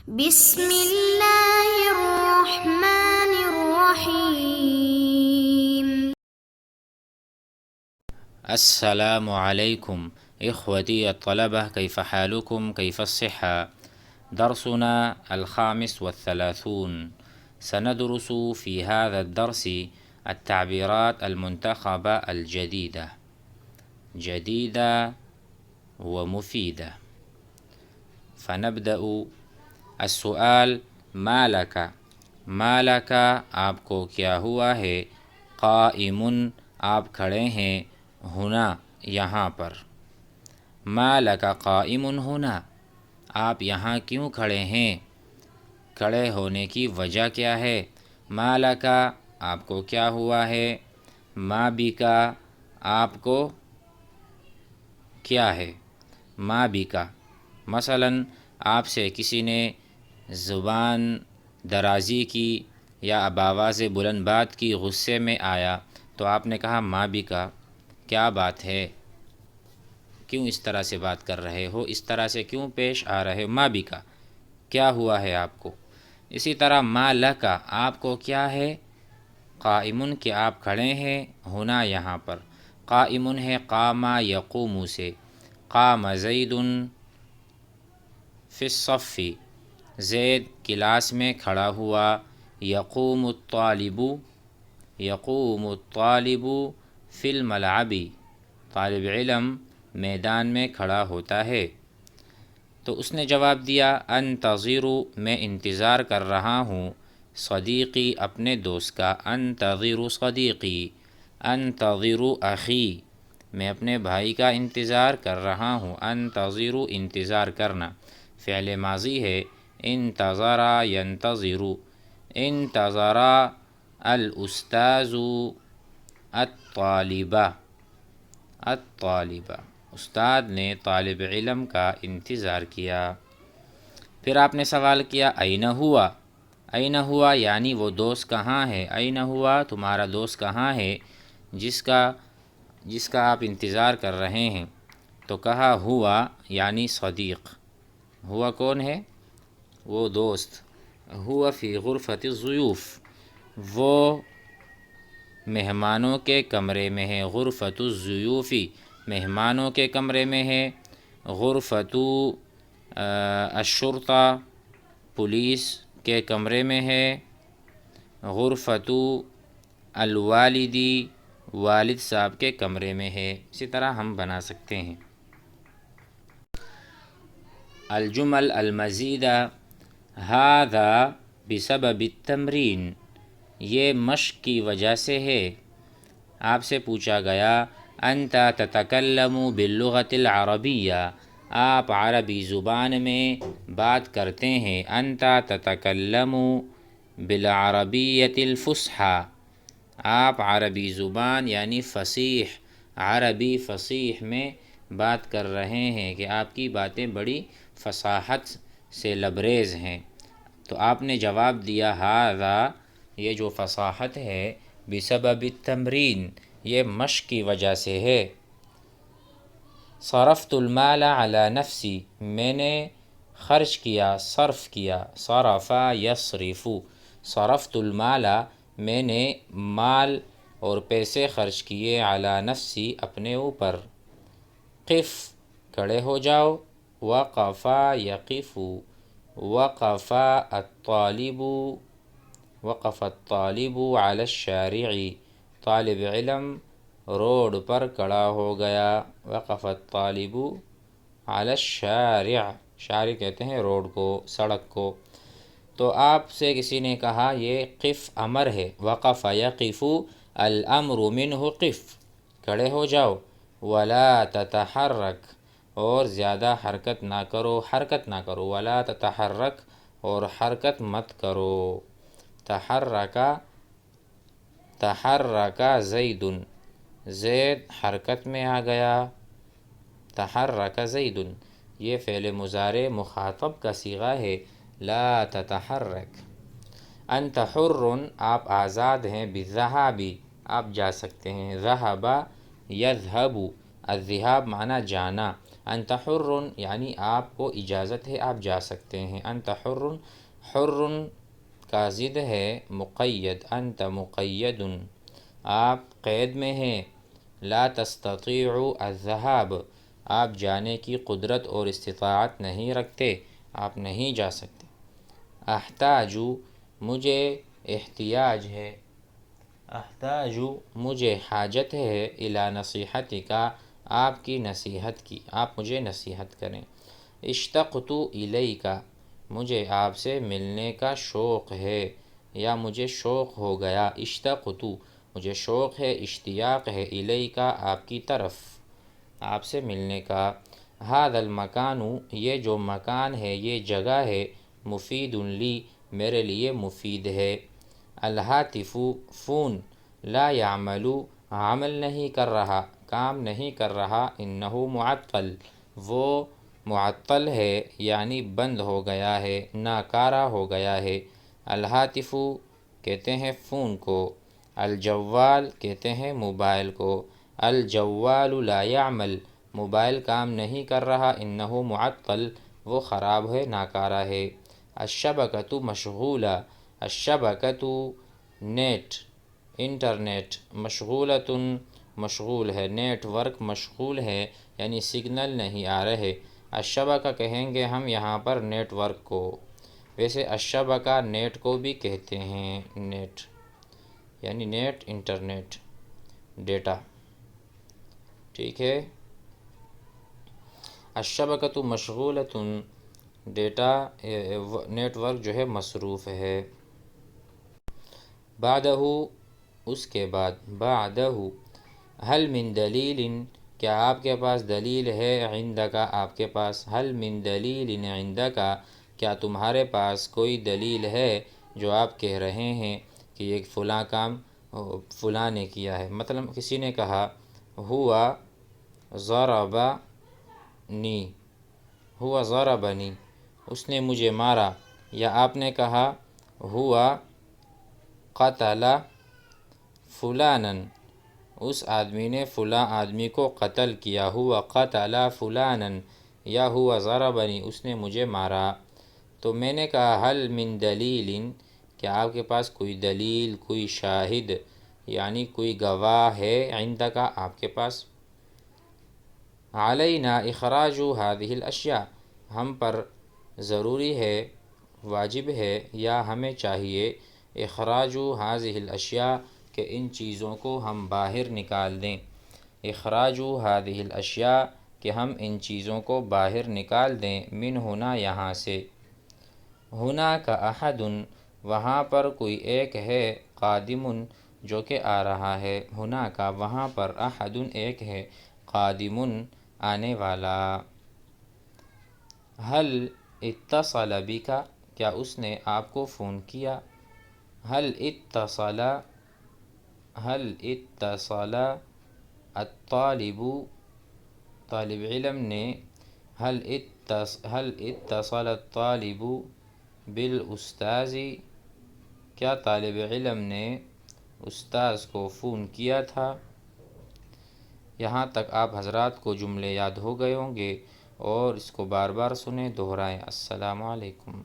بسم اللہ الرحمن الرحیم۔ السلام علیکم اخوتی الطلبة، كيف حالكم؟ كيف الصحة؟ درسنا الخامس والثلاثون. سندرس في هذا الدرس التعبيرات المنتخبة الجديدة، جديدة ومفيدة. فنبدأ. السؤال ما لك، ما لك آپ کو کیا ہوا ہے، قائم آپ کھڑے ہیں، ہنا یہاں پر، ما لک قائم ہنا آپ یہاں کیوں کھڑے ہیں، کھڑے ہونے کی وجہ کیا ہے، ما لک آپ کو کیا ہوا ہے، ما بکا آپ کو کیا ہے، ما بکا مثلا آپ سے کسی نے زبان درازی کی یا بآواز بلند بات کی، غصے میں آیا تو آپ نے کہا ما بکا، کیا بات ہے، کیوں اس طرح سے بات کر رہے ہو، اس طرح سے کیوں پیش آ رہے ہو، ما بکا کیا ہوا ہے آپ کو۔ اسی طرح ما لکا آپ کو کیا ہے، قائمن کہ آپ کھڑے ہیں، ہونا یہاں پر، قائمن ہے قام یقوم سے، قام زید فی الصف زید کلاس میں کھڑا ہوا، یقوم الطالب، یقوم الطالب فی الملعب طالب علم میدان میں کھڑا ہوتا ہے۔ تو اس نے جواب دیا انتظر میں انتظار کر رہا ہوں، صدیقی اپنے دوست کا، انتظر صدیقی، انتظر اخی میں اپنے بھائی کا انتظار کر رہا ہوں، انتظر انتظار کرنا فعل ماضی ہے، انتظر ینتظر، انتظر الاستاذ الطالبہ، الطالبہ استاد نے طالب علم کا انتظار کیا۔ پھر آپ نے سوال کیا این ہوا، این ہوا یعنی وہ دوست کہاں ہے، این ہوا تمہارا دوست کہاں ہے جس کا آپ انتظار کر رہے ہیں، تو کہا ہوا یعنی صدیق، ہوا کون ہے، وہ دوست، ہوا فی غرفۃ الضیوف وہ مہمانوں کے کمرے میں ہے، غرفۃ الضیوف مہمانوں کے کمرے میں ہے، غرفۃ الشرطہ پولیس کے کمرے میں ہے، غرفۃ الوالدی والد صاحب کے کمرے میں ہے۔ اسی طرح ہم بنا سکتے ہیں۔ الجمل المزیدہ، ھذا بسبب التمرین یہ مشق کی وجہ سے ہے۔ آپ سے پوچھا گیا انت تتکلم باللغۃ العربیہ آپ عربی زبان میں بات کرتے ہیں، انت تتکلم بالعربیۃ الفصحی آپ عربی زبان یعنی فصیح، عربی فصیح میں بات کر رہے ہیں کہ آپ کی باتیں بڑی فصاحت سے لبریز ہیں۔ تو آپ نے جواب دیا ھذا یہ جو فصاحت ہے، بسبب التمرین یہ مشق کی وجہ سے ہے۔ صرفت المال علی نفسی میں نے خرچ کیا، صرف کیا، صرف یصرف، صرفت المال میں نے مال اور پیسے خرچ کیے، علی نفسی اپنے اوپر، قف کھڑے ہو جاؤ، وقف یقف، وقف الطالب، وقف الطالب علی الشارع طالب علم روڈ پر کھڑا ہو گیا، وقف الطالب علی الشارع شارع کہتے ہیں روڈ کو، سڑک کو۔ تو آپ سے کسی نے کہا یہ قف امر ہے، وقف یقف الامر منہ قف کھڑے ہو جاؤ، ولا تتحرک اور زیادہ حرکت نہ کرو، حرکت نہ کرو، ولا تتحرک اور حرکت مت کرو، تحرک، تحرک زید زید حرکت میں آ گیا، تحرک زید یہ فعل مضارع مخاطب کا صیغہ ہے، لا تتحرک۔ انت حر آپ آزاد ہیں، بالذهاب آپ جا سکتے ہیں، ذهب یذهب الذهاب معنی جانا، انت حر یعنی آپ کو اجازت ہے، آپ جا سکتے ہیں، انت حر، حر کا ضد ہے مقید، انت مقید، آپ قید میں ہیں، لا تستطيع الذهاب، آپ جانے کی قدرت اور استطاعت نہیں رکھتے، آپ نہیں جا سکتے۔ احتاج مجھے احتیاج ہے، احتاج مجھے حاجت ہے، الی نصیحتک آپ کی نصیحت کی، آپ مجھے نصیحت کریں۔ اشتقت الیک مجھے آپ سے ملنے کا شوق ہے یا مجھے شوق ہو گیا، اشتقت مجھے شوق ہے، اشتیاق ہے، الیک آپ کی طرف، آپ سے ملنے کا۔ ھذا المکان یہ جو مکان ہے، یہ جگہ ہے، مفید لی میرے لیے مفید ہے۔ الہاتف فون، لا یعمل عمل نہیں کر رہا، کام نہیں کر رہا، انہ معطل وہ معطل ہے یعنی بند ہو گیا ہے، ناکارہ ہو گیا ہے۔ الہاتف کہتے ہیں فون کو، الجوال کہتے ہیں موبائل کو، الجوال لا یعمل موبائل کام نہیں کر رہا، انہ معطل وہ خراب ہے، ناکارہ ہے۔ الشبکۃ مشغولہ، الشبکۃ نیٹ، انٹرنیٹ، مشغولۃ مشغول ہے، نیٹ ورک مشغول ہے یعنی سگنل نہیں آ رہے۔ الشبکہ کہیں گے ہم یہاں پر نیٹ ورک کو، ویسے الشبکہ نیٹ کو بھی کہتے ہیں، نیٹ یعنی نیٹ، انٹرنیٹ، ڈیٹا، ٹھیک ہے۔ الشبکۃ مشغولۃ ڈیٹا، نیٹ ورک جو ہے مصروف ہے۔ بعدہ اس کے بعد، بعدہ حل من دلیل کیا آپ کے پاس دلیل ہے، عندک آپ کے پاس، حل من دلیل عندک کیا تمہارے پاس کوئی دلیل ہے جو آپ کہہ رہے ہیں کہ یہ فلاں کام فلاں نے کیا ہے۔ مثلا کسی نے کہا ہوا ضربنی، ہوا ضربنی اس نے مجھے مارا، یا آپ نے کہا ہوا قتل فلانا اس آدمی نے فلاں آدمی کو قتل کیا، ہوا قتل فلانا یا ہوا ضربنی اس نے مجھے مارا۔ تو میں نے کہا حل من دلیل کیا آپ کے پاس کوئی دلیل، کوئی شاہد یعنی کوئی گواہ ہے، عندک آپ کے پاس۔ علینا اخراج هذه الاشیاء ہم پر ضروری ہے، واجب ہے یا ہمیں چاہیے، اخراج هذه الاشیاء کہ ان چیزوں کو ہم باہر نکال دیں، اخراج هذه الاشیاء کہ ہم ان چیزوں کو باہر نکال دیں، من ہونا یہاں سے، ہونا کا احد وہاں پر کوئی ایک ہے، قادم جو کہ آ رہا ہے، ہونا کا وہاں پر، احد ایک ہے، قادم آنے والا۔ حل اتصل بک کیا اس نے آپ کو فون کیا، حل اتصل، حل اتصل الطالب طالب علم نے، حل اتصل الطالب بالاستاذ کیا طالب علم نے استاذ کو فون کیا تھا۔ یہاں تک آپ حضرات کو جملے یاد ہو گئے ہوں گے، اور اس کو بار بار سنیں، دہرائیں۔ السلام علیکم۔